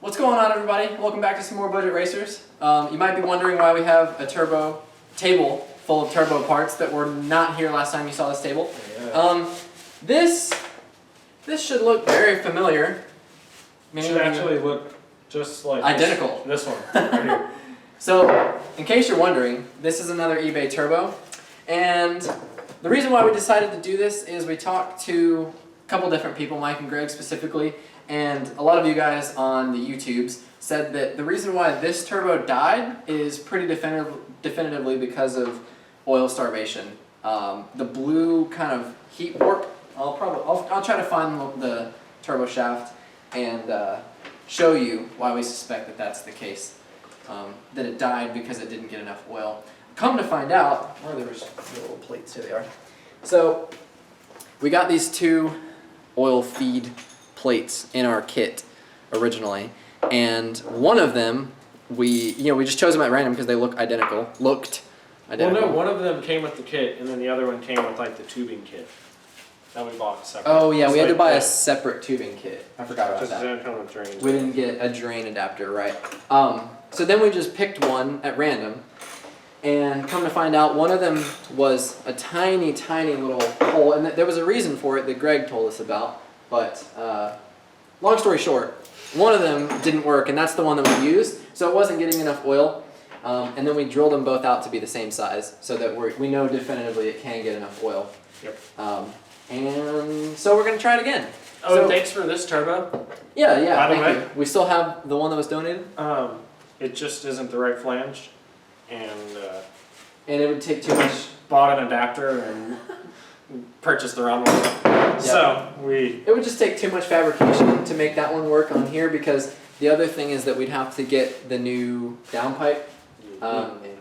What's going on, everybody? Welcome back to some more Budget Racers. You might be wondering why we have a turbo table full of turbo parts that were not here last time you saw this table. Yeah. This should look very familiar. It should actually look just like identical. This one right here. So, in case you're wondering, this is another eBay turbo, and the reason why we decided to do this is we talked to a couple different people, Mike and Greg specifically, and a lot of you guys on the YouTubes said that the reason why this turbo died is pretty definitively because of oil starvation. The blue kind of heat warp. I'll try to find the turbo shaft and show you why we suspect that that's the case. That it died because it didn't get enough oil. Come to find out, there's little plates, here they are. So we got these two oil feed plates in our kit originally, and one of them we just chose them at random because they looked identical. Well, no, one of them came with the kit, and then the other one came with like the tubing kit that we bought separate. Oh yeah, we had to buy a separate tubing kit. I forgot about that. Didn't come with drains. We didn't get a drain adapter, right? So then we just picked one at random, and come to find out, one of them was a tiny, tiny little hole, and there was a reason for it that Greg told us about. But long story short, one of them didn't work, and that's the one that we used. So it wasn't getting enough oil, and then we drilled them both out to be the same size, so that we know definitively it can get enough oil. Yep. And so we're gonna try it again. Oh, so, thanks for this turbo. Yeah. By the thank way, you. We still have the one that was donated. It just isn't the right flange, and it would take too much. Bought an adapter and purchased the wrong one. Yep. So it would just take too much fabrication to make that one work on here, because the other thing is that we'd have to get the new downpipe,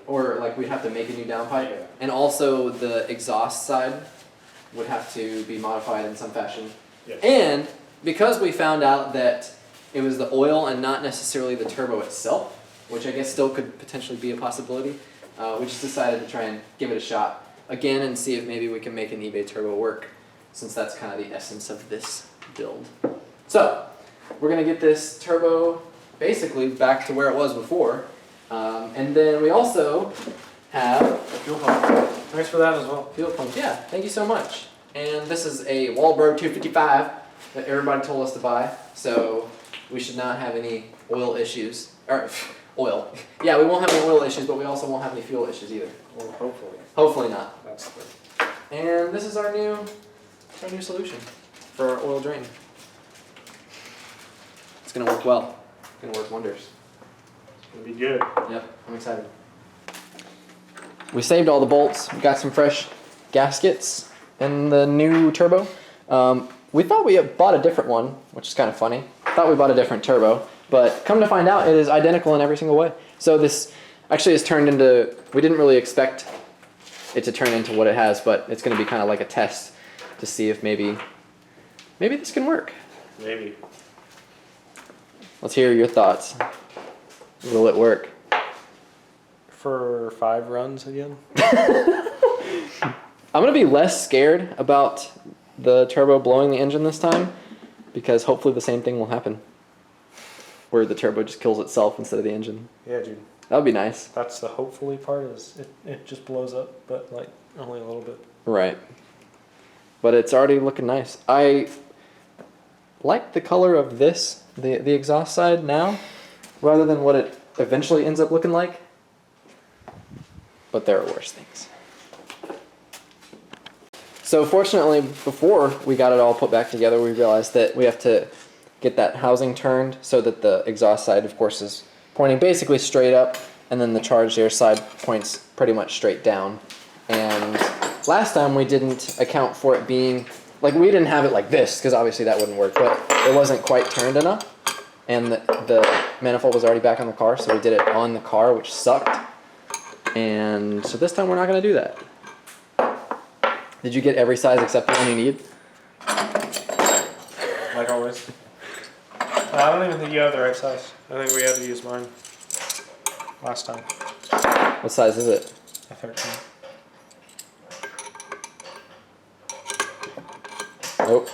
or like we'd have to make a new downpipe, and also the exhaust side would have to be modified in some fashion. Yes. And because we found out that it was the oil and not necessarily the turbo itself, which I guess still could potentially be a possibility, we just decided to try and give it a shot again and see if maybe we can make an eBay turbo work, since that's kind of the essence of this build. So we're going to get this turbo basically back to where it was before, and then we also have a fuel pump. Thanks for that as well. Fuel pump, yeah, thank you so much. And this is a Wahlberg 255 that everybody told us to buy, so we should not have any oil issues. Or oil. Yeah, we won't have any oil issues, but we also won't have any fuel issues either. Well, hopefully. Hopefully not. That's the... And this is our new solution for our oil drain. It's gonna work well. It's gonna work wonders. It's gonna be good. Yep, I'm excited. We saved all the bolts. We got some fresh gaskets in the new turbo. We thought we had bought a different one, which is kind of funny. Thought we bought a different turbo, but come to find out, it is identical in every single way. So this actually has turned into, we didn't really expect it to turn into what it has, but it's going to be kind of like a test to see if maybe this can work. Maybe. Let's hear your thoughts. Will it work? For 5 runs again? I'm going to be less scared about the turbo blowing the engine this time, because hopefully the same thing will happen, where the turbo just kills itself instead of the engine. Yeah, dude. That would be nice. That's the hopefully part, is it just blows up, but like only a little bit. Right. But it's already looking nice. I like the color of this, the exhaust side now, rather than what it eventually ends up looking like. But there are worse things. So fortunately, before we got it all put back together, we realized that we have to get that housing turned so that the exhaust side, of course, is pointing basically straight up, and then the charged air side points pretty much straight down. And last time we didn't account for it being, like, we didn't have it like this, because obviously that wouldn't work, but it wasn't quite turned enough, and the manifold was already back on the car, so we did it on the car, which sucked. And so this time we're not going to do that. Did you get every size except the one you need? Like always. I don't even think you have the right size. I think we had to use mine last time. What size is it? A 13. Nope.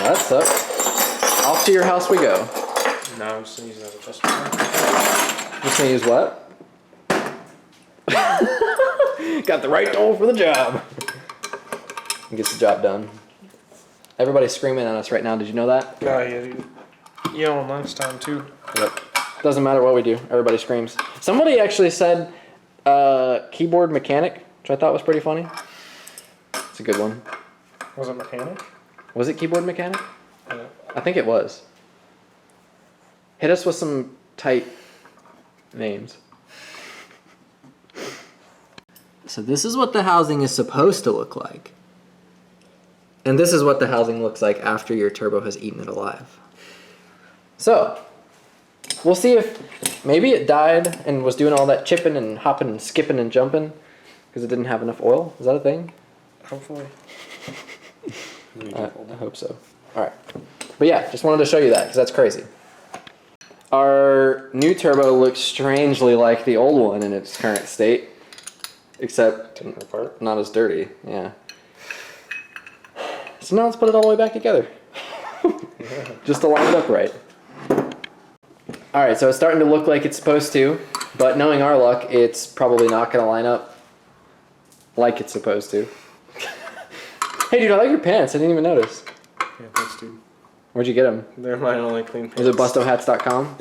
that sucks. Off to your house we go. No, I'm just gonna use that adjustment. Just gonna use what? Got the right tool for the job. Gets the job done. Everybody's screaming at us right now. Did you know that? Oh, yeah. Yeah, on lunchtime too. Yep. Doesn't matter what we do. Everybody screams. Somebody actually said keyboard mechanic, which I thought was pretty funny. It's a good one. Was it mechanic? Was it keyboard mechanic? Yeah. I think it was. Hit us with some tight names. So this is what the housing is supposed to look like. And this is what the housing looks like after your turbo has eaten it alive. So, we'll see if maybe it died and was doing all that chipping and hopping and skipping and jumping because it didn't have enough oil. Is that a thing? Hopefully. I hope so. Alright. But yeah, just wanted to show you that because that's crazy. Our new turbo looks strangely like the old one in its current state. Except not as dirty. Yeah. So now let's put it all the way back together. Just to line it up right. Alright, so it's starting to look like it's supposed to, but knowing our luck, it's probably not going to line up like it's supposed to. Hey dude, I like your pants. I didn't even notice. Yeah, thanks, dude. Where'd you get them? They're my only clean pants. Is it bustohats.com?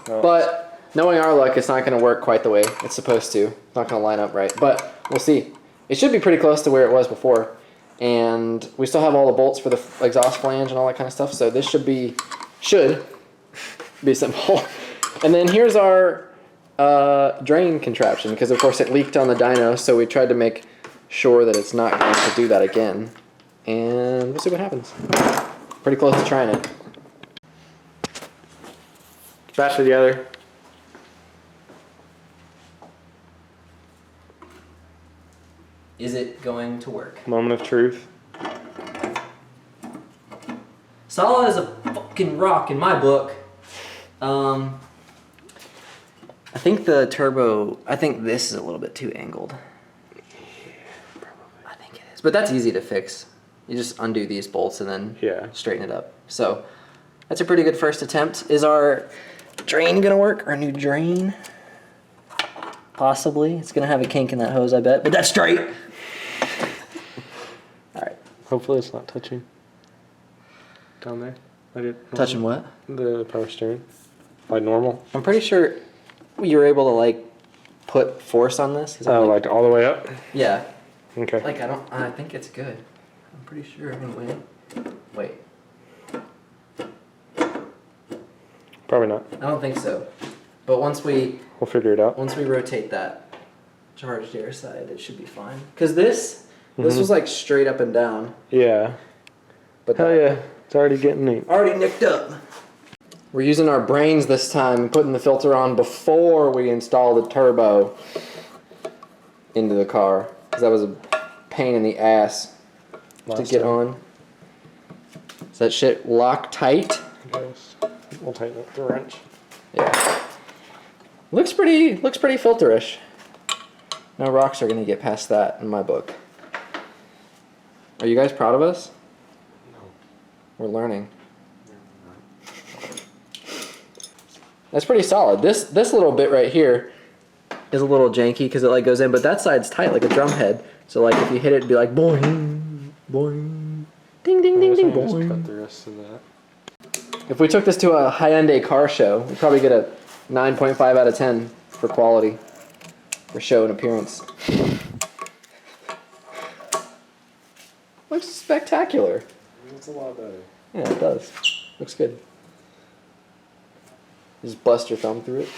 No. But knowing our luck, it's not going to work quite the way it's supposed to. It's not going to line up right, but we'll see. It should be pretty close to where it was before. And we still have all the bolts for the exhaust flange and all that kind of stuff, so this should be simple. And then here's our drain contraption, because of course it leaked on the dyno, so we tried to make sure that it's not going to do that again. And we'll see what happens. Pretty close to trying it. Bash together. Is it going to work? Moment of truth. Solid as a fucking rock in my book. I think the turbo, I think this is a little bit too angled. I think it is. But that's easy to fix. You just undo these bolts and then straighten it up. So that's a pretty good first attempt. Is our drain gonna work? Our new drain? Possibly. It's gonna have a kink in that hose, I bet. But that's straight. Alright. Hopefully it's not touching down there. Touching what? The power steering. Like normal. I'm pretty sure you're able to like put force on this. Oh, like all the way up? Yeah. Okay. Like I think it's good. I'm pretty sure anyway. Wait. Probably not. I don't think so. But we'll figure it out. Once we rotate that charged air side, it should be fine. Cause this was like straight up and down. Yeah. But hell yeah, it's already getting neat. Already nicked up. We're using our brains this time and putting the filter on before we install the turbo into the car. Cause that was a pain in the ass to get on. Is that shit locked tight? Yes. We'll tighten up the wrench. Yeah. Looks pretty filterish. No rocks are gonna get past that in my book. Are you guys proud of us? No. We're learning. That's pretty solid. This little bit right here is a little janky because it like goes in, but that side's tight like a drum head. So like if you hit it, it'd be like boing, boing, ding, ding, ding, ding, boing. Just cut the rest of that. If we took this to a Hyundai car show, we'd probably get a 9.5 out of 10 for quality, for show and appearance. Looks spectacular. It's a lot better. Yeah, it does. Looks good. Just bust your thumb through it.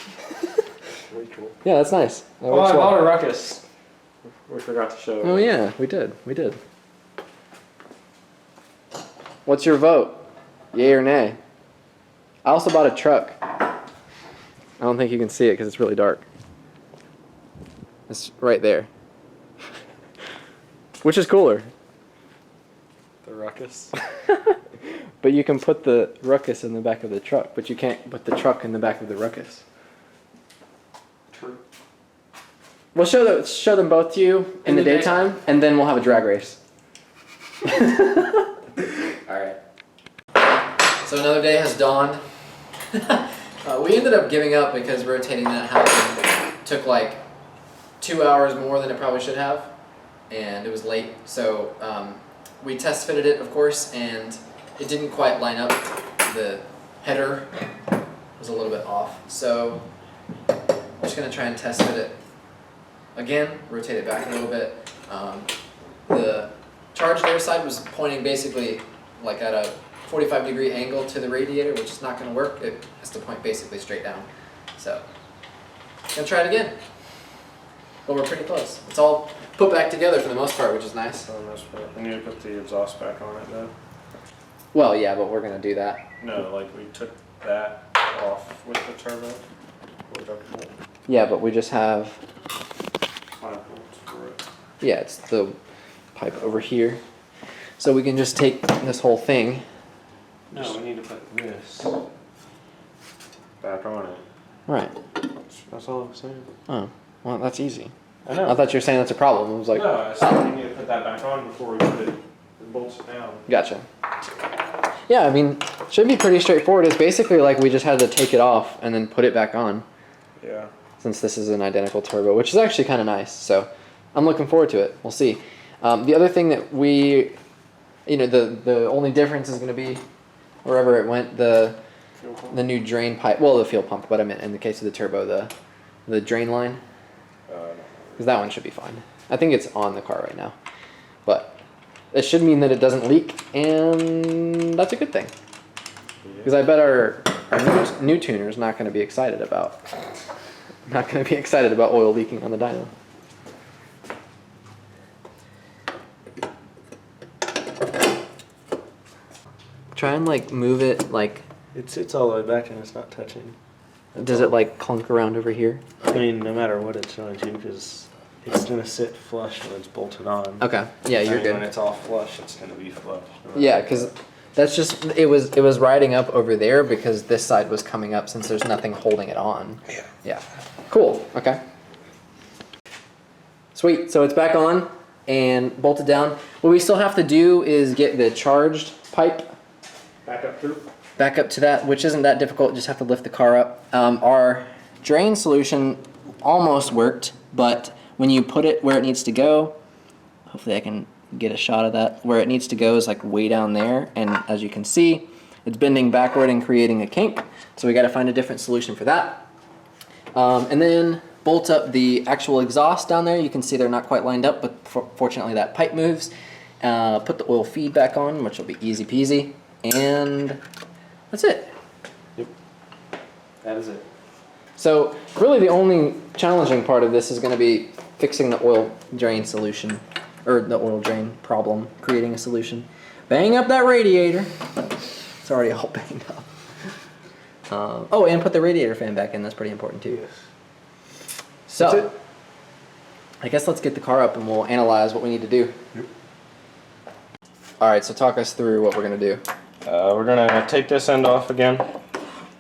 Very cool. Yeah, that's nice. That Oh, works I well. bought a Ruckus. We forgot to show. Oh yeah, we did. What's your vote? Yay or nay? I also bought a truck. I don't think you can see it because it's really dark. It's right there. Which is cooler? The Ruckus. But you can put the Ruckus in the back of the truck, but you can't put the truck in the back of the Ruckus. True. We'll show them both to you in the daytime, and then we'll have a drag race. Alright. So another day has dawned. We ended up giving up because rotating that housing took like 2 hours more than it probably should have. And it was late. So we test fitted it, of course, and it didn't quite line up. The header was a little bit off. So I'm just going to try and test fit it again, rotate it back a little bit. The charged air side was pointing basically like at a 45-degree angle to the radiator, which is not going to work. It has to point basically straight down. So I'm going to try it again. But we're pretty close. It's all put back together for the most part, which is nice. For the most part. We need to put the exhaust back on it though. Well, yeah, but we're going to do that. No, like we took that off with the turbo. Yeah, but we just have, 5 volts for it. yeah, it's the pipe over here. So we can just take this whole thing. No, we need to put this back on it. Right. That's all I'm saying. Oh, well, that's easy. I know. I thought you were saying that's a problem. I was like, No, I said we need to put that back on before we put it, bolts it down. gotcha. Yeah, I mean, should be pretty straightforward. It's basically like we just had to take it off and then put it back on. Yeah. Since this is an identical turbo, which is actually kind of nice. So I'm looking forward to it. We'll see. The other thing that we, the only difference is going to be wherever it went, the new drain pipe. Well, the fuel pump, but I meant in the case of the turbo, the drain line. Because that one should be fine. I think it's on the car right now. But it should mean that it doesn't leak, and that's a good thing. Because I bet our new tuner is not going to be excited about oil leaking on the dyno. Try and like move it like. It's all the way back and it's not touching. Does it like clunk around over here? I mean, no matter what it's going to, because it's going to sit flush when it's bolted on. Okay. Yeah, you're good. When it's all flush, it's going to be flush. Yeah, because that's just it was riding up over there because this side was coming up since there's nothing holding it on. Yeah. Yeah. Cool. Okay. Sweet. So it's back on and bolted down. What we still have to do is get the charged pipe back up to that, which isn't that difficult. Just have to lift the car up. Our drain solution almost worked, but when you put it where it needs to go, hopefully I can get a shot of that. Where it needs to go is like way down there, and as you can see, it's bending backward and creating a kink. So we got to find a different solution for that. And then bolt up the actual exhaust down there. You can see they're not quite lined up, but fortunately that pipe moves. Put the oil feed back on, which will be easy peasy, and that's it. Yep. That is it. So really the only challenging part of this is going to be fixing the oil drain solution, or the oil drain problem, creating a solution. Bang up that radiator. It's already all banged up. Oh, and put the radiator fan back in. That's pretty important too. Yes. So, I guess let's get the car up and we'll analyze what we need to do. Yep. All right, so talk us through what we're going to do. We're going to take this end off again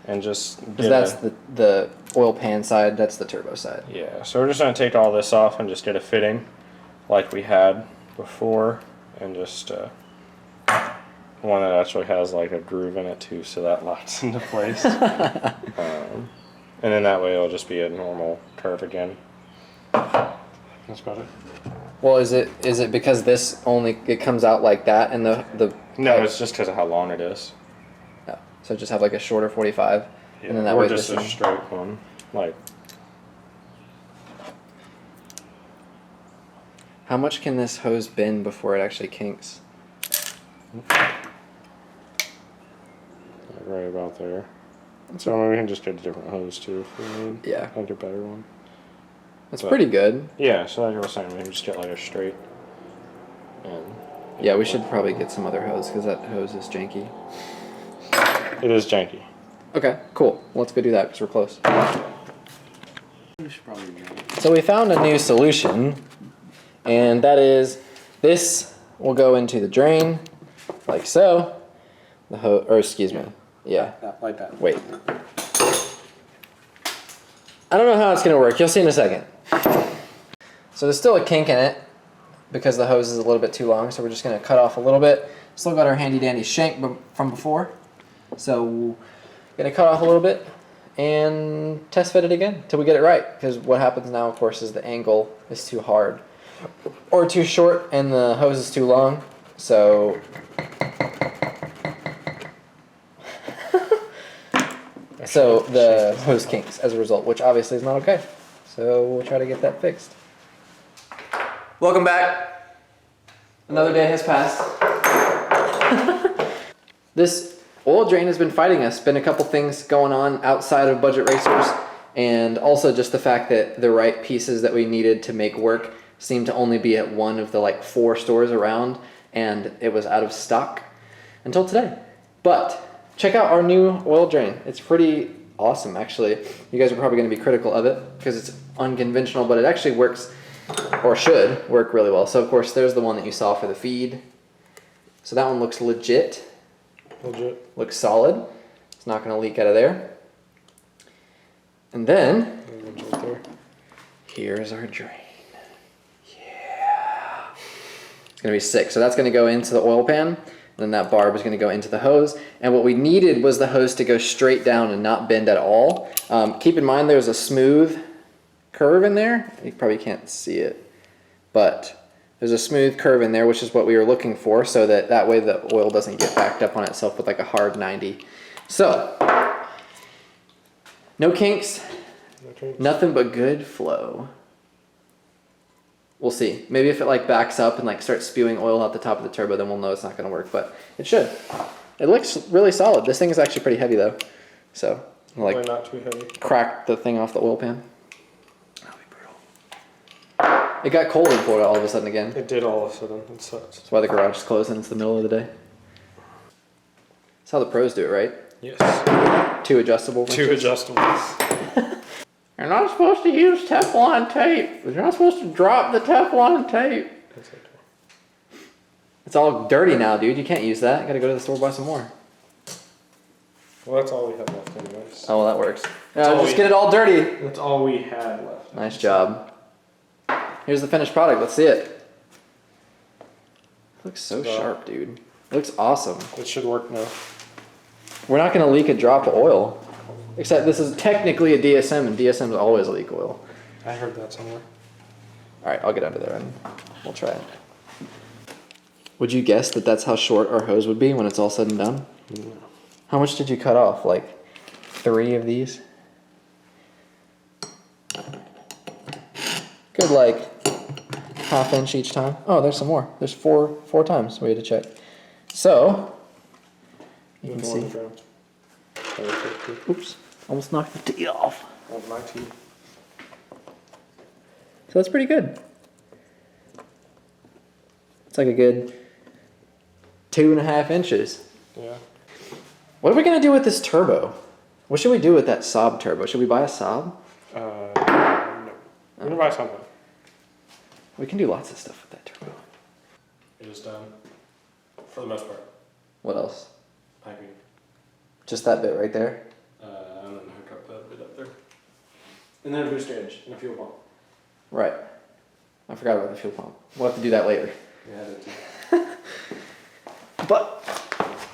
and just Because that's the oil pan side, that's the turbo side. Yeah, so we're just going to take all this off and just get a fitting like we had before, and just one that actually has like a groove in it too, so that locks into place. And then that way it'll just be a normal curve again. That's about it. Well, is it because this only it comes out like that and the No, it's just because of how long it is. Oh, so just have like a shorter 45, Yeah, and then that or way just this a one. straight one, like. How much can this hose bend before it actually kinks? Right about there. So I mean, we can just get a different hose too if we need. Yeah. Like a better one. That's pretty good. Yeah, so like I was saying, we can just get like a straight. And Yeah, we should probably get some other hose because that hose is janky. it is janky. Okay, cool. Let's go do that because we're close. We should probably do it. So we found a new solution, and that is this will go into the drain like so. The hose, or excuse me, yeah. Like that. Wait. I don't know how it's gonna work. You'll see in a second. So there's still a kink in it, because the hose is a little bit too long, so we're just going to cut off a little bit. Still got our handy dandy shank from before, so we're going to cut off a little bit and test fit it again until we get it right, because what happens now, of course, is the angle is too hard or too short and the hose is too long. So the hose kinks as a result, which obviously is not okay. So we'll try to get that fixed. Welcome back. Another day has passed. This oil drain has been fighting us. Been a couple things going on outside of budget racers, and also just the fact that the right pieces that we needed to make work seemed to only be at one of the like 4 stores around, and it was out of stock until today. But check out our new oil drain. It's pretty awesome, actually. You guys are probably going to be critical of it because it's unconventional, but it actually works, or should work really well. So of course there's the one that you saw for the feed. So that one looks legit. Looks solid. It's not going to leak out of there. And then here's our drain. Yeah. It's going to be sick. So that's going to go into the oil pan. And then that barb is going to go into the hose. And what we needed was the hose to go straight down and not bend at all. Keep in mind there's a smooth curve in there. You probably can't see it, but there's a smooth curve in there, which is what we were looking for, so that way the oil doesn't get backed up on itself with like a hard 90. So, no kinks, nothing but good flow. We'll see. Maybe if it like backs up and like starts spewing oil out the top of the turbo, then we'll know it's not going to work, but it should. It looks really solid. This thing is actually pretty heavy though, so like not too heavy. Crack the thing off the oil pan. It got cold in Florida all of a sudden again. It did all of a sudden. It sucks. That's why the garage is closed and it's the middle of the day. That's how the pros do it, right? Yes. 2 adjustable wrenches. 2 adjustables. You're not supposed to use Teflon tape. You're not supposed to drop the Teflon tape. That's okay. It's all dirty now, dude. You can't use that. You gotta go to the store and buy some more. Well, that's all we have left anyways. Oh, well, that works. Just get it all dirty. That's all we had left. Nice job. Here's the finished product. Let's see it. It looks so sharp, dude. It looks awesome. It should work now. We're not going to leak a drop of oil. Except this is technically a DSM, and DSMs always leak oil. I heard that somewhere. Alright, I'll get under there and we'll try it. Would you guess that that's how short our hose would be when it's all said and done? No. How much did you cut off? Like 3 of these? Good, like 1/2 inch each time. Oh, there's some more. There's four times we had to check. So, you can see. Oops, almost knocked the tee off. Oh, my tee. So that's pretty good. It's like a good 2.5 inches. Yeah. What are we gonna do with this turbo? What should we do with that Saab turbo? Should we buy a Saab? No. We're gonna buy something. We can do lots of stuff with that turbo. It is done. For the most part. What else? Piping. Just that bit right there? And then hook up that bit up there. And then a booster edge and a fuel pump. Right. I forgot about the fuel pump. We'll have to do that later. Yeah, that too. But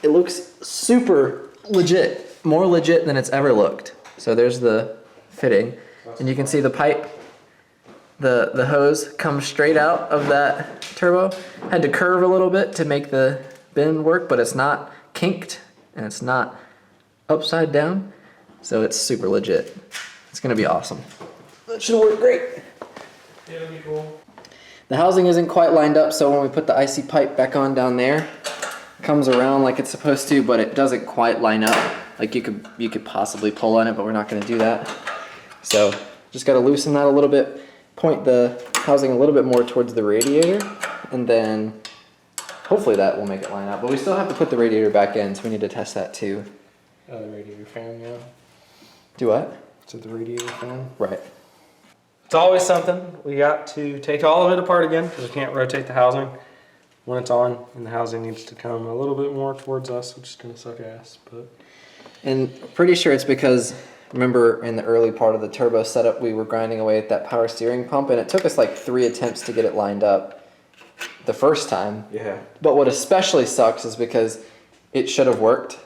it looks super legit. More legit than it's ever looked. So there's the fitting. And you can see the pipe, the hose comes straight out of that turbo. Had to curve a little bit to make the bend work, but it's not kinked and it's not upside down. So it's super legit. It's gonna be awesome. That should work great. Yeah, it'll be cool. The housing isn't quite lined up, so when we put the IC pipe back on down there, it comes around like it's supposed to, but it doesn't quite line up. Like you could possibly pull on it, but we're not gonna do that. So just gotta loosen that a little bit, point the housing a little bit more towards the radiator, and then hopefully that will make it line up. But we still have to put the radiator back in, so we need to test that too. The radiator fan, yeah. Do what? So the radiator fan. Right. It's always something. We got to take all of it apart again because we can't rotate the housing when it's on, and the housing needs to come a little bit more towards us, which is gonna suck ass, but. And pretty sure it's because, remember in the early part of the turbo setup, we were grinding away at that power steering pump, and it took us like 3 attempts to get it lined up. the first time. Yeah. But what especially sucks is because it should have worked.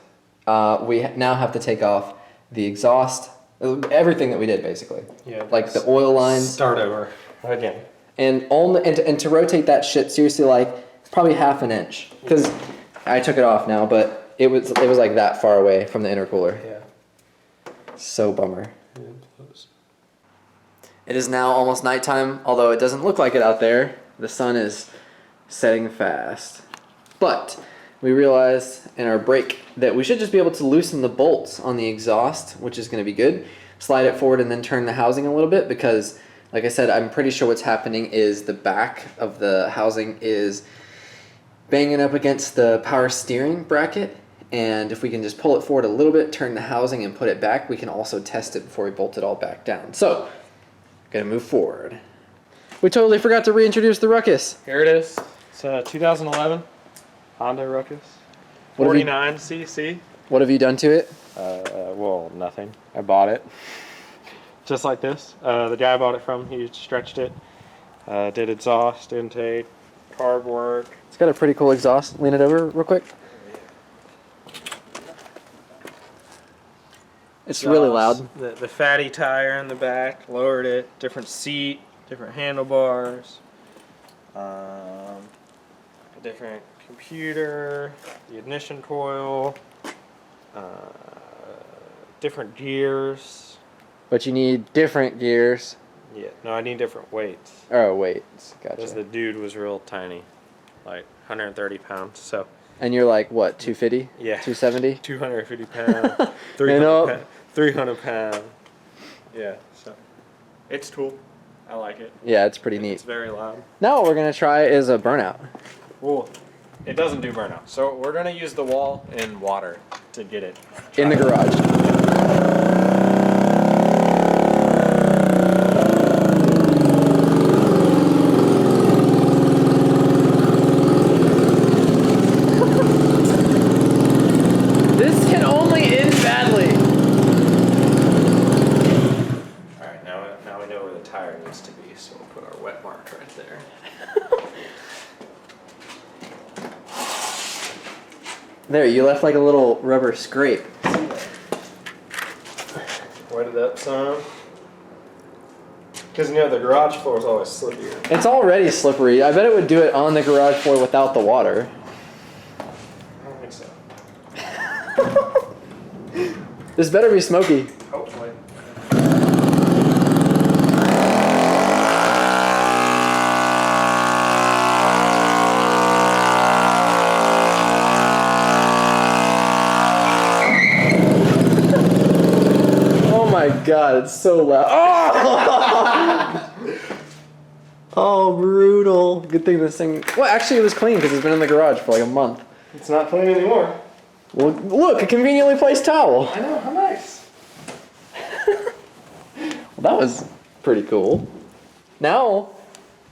We now have to take off the exhaust, everything that we did basically. Yeah. Like the oil lines. Start over again. And to rotate that shit seriously, like probably half an inch. Because I took it off now, but it was like that far away from the intercooler. Yeah. So bummer. It is now almost nighttime, although it doesn't look like it out there. The sun is setting fast. But we realized in our break that we should just be able to loosen the bolts on the exhaust, which is going to be good. Slide it forward and then turn the housing a little bit because, like I said, I'm pretty sure what's happening is the back of the housing is banging up against the power steering bracket. And if we can just pull it forward a little bit, turn the housing and put it back, we can also test it before we bolt it all back down. So, gonna move forward. We totally forgot to reintroduce the Ruckus. Here it is. It's a 2011 Honda Ruckus. 49cc. What have you done to it? Well, nothing. I bought it. Just like this. The guy I bought it from, he stretched it. Did exhaust, intake, carb work. It's got a pretty cool exhaust. Lean it over real quick. It's really loud. The fatty tire in the back, lowered it. Different seat, different handlebars. A different computer, the ignition coil, different gears. But you need different gears. Yeah, no, I need different weights. Oh, wait. Because Gotcha. the dude was real tiny, like 130 pounds. So. And you're like, what, 250? Yeah. 270? 250 pounds. 300 pounds. Yeah, so it's cool. I like it. Yeah, it's pretty neat. It's very loud. Now what we're going to try is a burnout. Well, it doesn't do burnout. So we're going to use the wall and water to get it. In the garage. This can only end badly. Alright, now we know where the tire needs to be, so we'll put our wet mark right there. There, you left like a little rubber scrape. Wetted up some. Because, the garage floor is always slippier. It's already slippery. I bet it would do it on the garage floor without the water. I don't think so. This better be smoky. Hopefully. Oh my god, it's so loud. Oh! Oh, brutal. Good thing this thing... Well, actually it was clean because it's been in the garage for like a month. It's not clean anymore. Well, look, a conveniently placed towel. I know, how nice. Well, that was pretty cool. Now,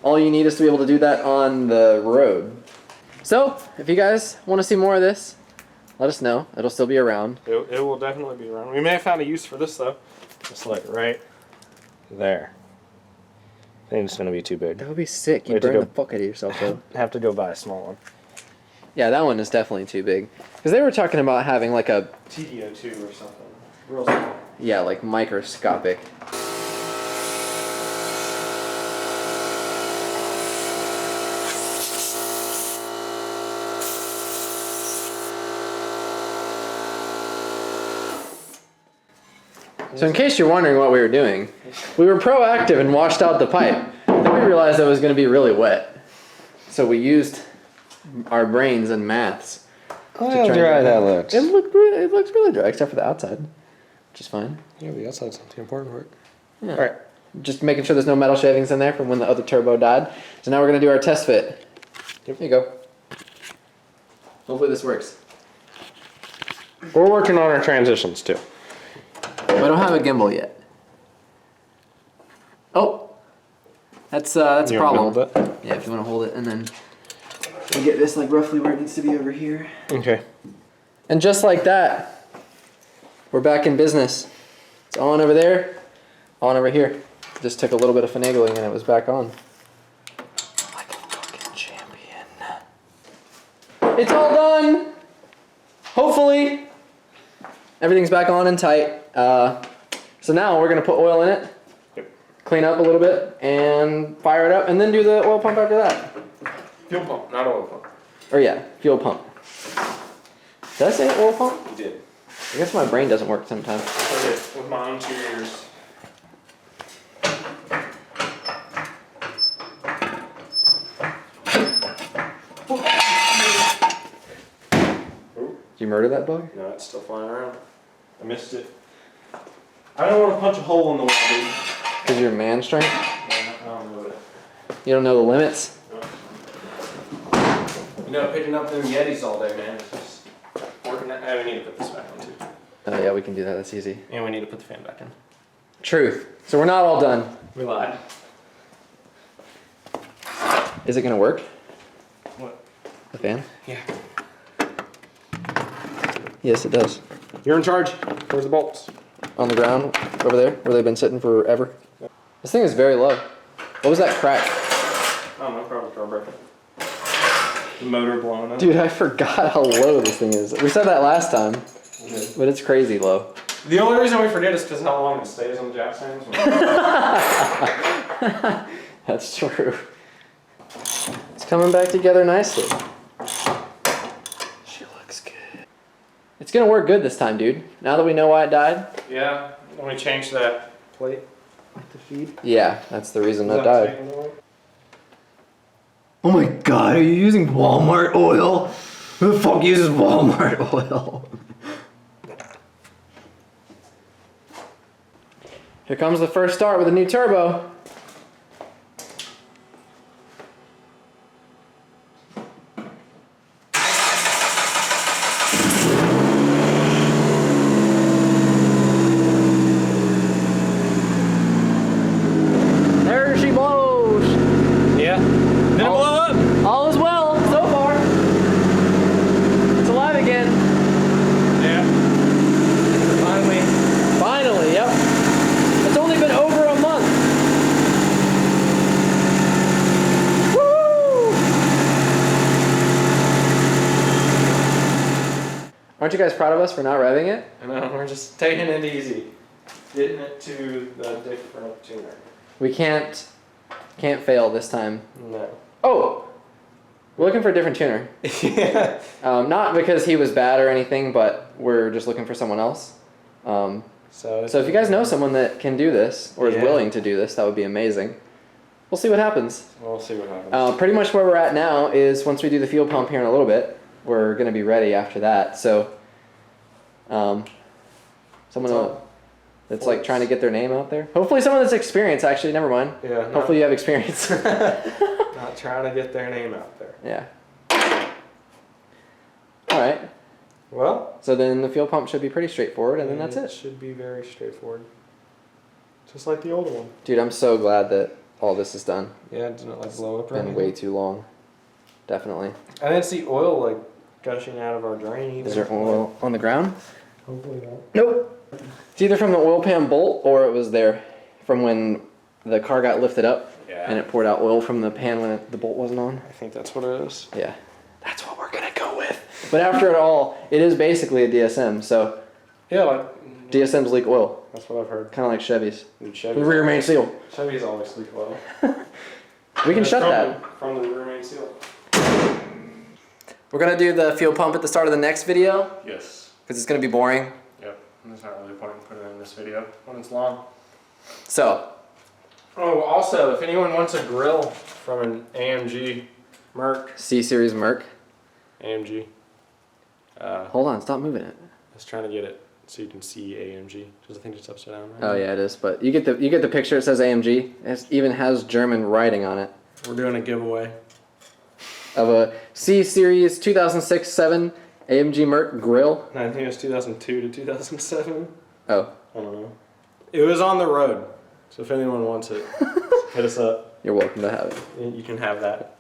all you need is to be able to do that on the road. So, if you guys want to see more of this, let us know. It'll still be around. It will definitely be around. We may have found a use for this, though. Just like right there. I think it's going to be too big. That would be sick. You'd Way to burn go. the fuck out of yourself, though. Have to go buy a small one. Yeah, that one is definitely too big. Because they were talking about having like a... TDO2 or something. Real small. Yeah, like microscopic. So in case you're wondering what we were doing, we were proactive and washed out the pipe. Then we realized it was going to be really wet. So we used our brains and maths. Oh, how dry that looks. It looks really dry, except for the outside, which is fine. Yeah, the outside's not the important part. Yeah. Alright. Just making sure there's no metal shavings in there from when the other turbo died. So now we're going to do our test fit. Yep. Here you go. Hopefully this works. We're working on our transitions, too. I don't have a gimbal yet. Oh! That's a You problem. want me to hold Yeah, if you want to hold it, and then we'll get this like roughly where it needs to be over here. Okay. And just like that, we're back in business. It's on over there, on over here. Just took a little bit of finagling and it was back on. Like a fucking champion. It's all done. Hopefully, everything's back on and tight. So now we're gonna put oil in it, clean up a little bit, and fire it up, and then do the oil pump after that. Fuel pump, not oil pump. Or yeah, fuel pump. Did I say oil pump? You did. I guess my brain doesn't work sometimes. I did, with my own 2 ears. Did you murder that bug? No, it's still flying around. I missed it. I don't want to punch a hole in the wall, dude. Because you're man strength? Yeah, I don't know it. You don't know the limits? You know, picking up them Yetis all day, man. It's just working out. We need to put this back on too. Oh yeah, we can do that. That's easy. And we need to put the fan back in. Truth. So we're not all done. We lied. Is it gonna work? What? The fan? Yeah. Yes, it does. You're in charge. Where's the bolts? On the ground over there, where they've been sitting forever. This thing is very low. What was that crack? I don't know, probably carburetor. The motor blowing up. Dude, I forgot how low this thing is. We said that last time, but it's crazy low. The only reason we forget is because how long it stays on the jack stands. That's true. It's coming back together nicely. She looks good. It's gonna work good this time, dude. Now that we know why it died. Yeah, let me change that plate. Like the feed. Yeah, that's the reason that died. Oh my god, are you using Walmart oil? Who the fuck uses Walmart oil? Here comes the first start with a new turbo. There she blows. Yeah. Did it blow up? All is well so far. It's alive again. Yeah. Finally, yep. It's only been over a month. Woo! Aren't you guys proud of us for not revving it? I know, we're just taking it easy. Getting it to the different tuner. We can't fail this time. No. Oh! We're looking for a different tuner. Yeah. Not because he was bad or anything, but we're just looking for someone else. So if you guys know someone that can do this, or is willing to do this, that would be amazing. We'll see what happens. We'll see what happens. Pretty much where we're at now is once we do the fuel pump here in a little bit, we're going to be ready after that. So someone that's like trying to get their name out there. Hopefully someone that's experienced, actually, never mind. Yeah. Hopefully you have experience. Not trying to get their name out there. Yeah. All right. Well, So then the fuel pump should be pretty straightforward, and then that's it it. should be very straightforward. Just like the old one. Dude, I'm so glad that all this is done. Yeah, it didn't like blow up or Been anything. way too long. Definitely. I didn't see oil like gushing out of our drain either. Is there oil on the ground? Hopefully not. Nope. It's either from the oil pan bolt or it was there from when the car got lifted up and it poured out oil from the pan when the bolt wasn't on. I think that's what it is. Yeah. That's what we're going to go with. But after it all, it is basically a DSM. So Yeah, like DSMs leak oil. that's what I've heard. Kind of like Chevys. Dude, The rear main seal. Chevy's always leak oil. We can shut that. From the rear main seal. We're going to do the fuel pump at the start of the next video Yes. because it's going to be boring. Yep. There's not really a point in putting it in this video when it's long. So, Oh, also, if anyone wants a grill from an AMG Merc, C-Series Merc. AMG. Hold on, stop moving it. I was trying to get it so you can see AMG because I think it's upside down. Right Oh yeah, it is. But you get the picture. It says AMG. It even has German writing on it. We're doing a giveaway Of a C-Series 2006-7 AMG Merc grill. I think it was 2002 to 2007. Oh, I don't know. It was on the road, so if anyone wants it, hit us up. you're welcome to have it. You can have that.